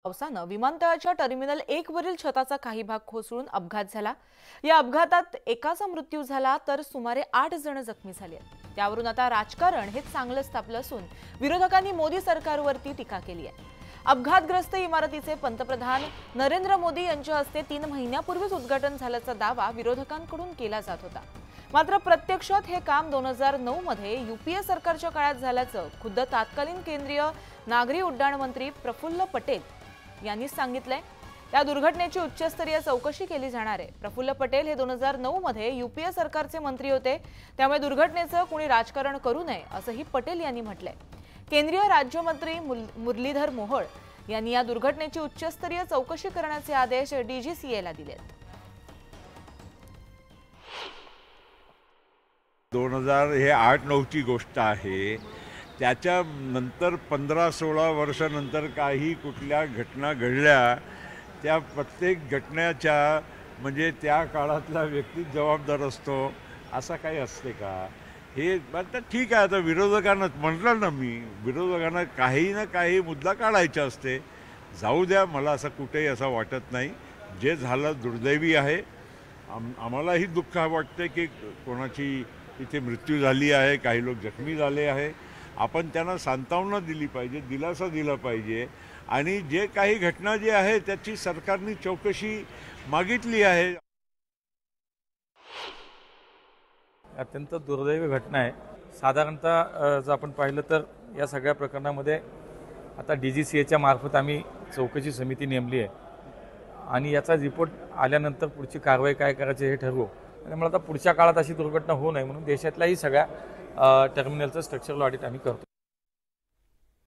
पावसानं विमानतळाच्या टर्मिनल 1 वरील छताचा काही भाग कोसळून अपघात झाला। या अपघातात एकाचा मृत्यू झाला तर सुमारे 8 जण जखमी झाले आहेत। त्यावरून आता राजकारण हे चांगलंच तापलं असून विरोधकांनी मोदी सरकारवरती टीका केली आहे। अपघातग्रस्त इमारतीचे पंतप्रधान नरेंद्र मोदी यांच्या हस्ते 3 महिन्यापूर्वीच उद्घाटन झाल्याचा दावा विरोधकांकडून केला जात होता। मात्र प्रत्यक्षात हे काम 2009 मध्ये यूपीए सरकारच्या काळात झाल्याचं खुद्द तत्कालीन केंद्रीय नागरी उड्डाण मंत्री प्रफुल्ल पटेल यांनी सांगितलंय। या दुर्घटनेची उच्चस्तरीय चौकशी केली जाणार आहे। प्रफुल्ल पटेल हे 2009 मध्ये यूपीए सरकारचे मंत्री होते, त्यामुळे दुर्घटनेचं कोणी राजकारण करू नये असंही पटेल यांनी म्हटलंय। केंद्रीय राज्यमंत्री मुरलीधर मोहोळ यांनी या दुर्घटनेची उच्चस्तरीय चौकशी करण्याचे आदेश डीजीसीएला दिलेत। 2008-9 ची गोष्ट आहे। त्याच्यानंतर 15-16 वर्षानंतर काही कुठल्या घटना घडल्या, त्या प्रत्येक घटनेच्या म्हणजे त्या काळातला व्यक्ती जबाबदार असतो असं काही असते का? हे आता ठीक आहे। आता विरोधकांना म्हटलं ना, मी विरोधकांना काही ना काही मुद्दा काढायचा असते, जाऊ द्या, मला असं कुठेही असं वाटत नाही। जे झालं दुर्दैवी आहे। आम्हालाही दुःख वाटते की कोणाची इथे मृत्यू झाली आहे, काही लोक जखमी झाले आहे। आपण त्यांना सांत्वना दिली पाहिजे, दिलासा दिला पाहिजे आणि जे काही घटना जी आहे त्याची सरकारने चौकशी मागितली आहे। अत्यंत दुर्दैवी घटना आहे। साधारणतः जर आपण पाहिलं तर या सगळ्या प्रकरणामध्ये आता डीजीसीएच्या मार्फत आम्ही चौकशी समिती नेमली आहे आणि याचा रिपोर्ट आल्यानंतर पुढची कारवाई काय करायची हे ठरवू। त्यामुळे आता पुढच्या काळात अशी दुर्घटना होऊ नये म्हणून देशातल्याही सगळ्या टर्मिनलचं स्ट्रक्चरल ऑडिट आम्ही करतो।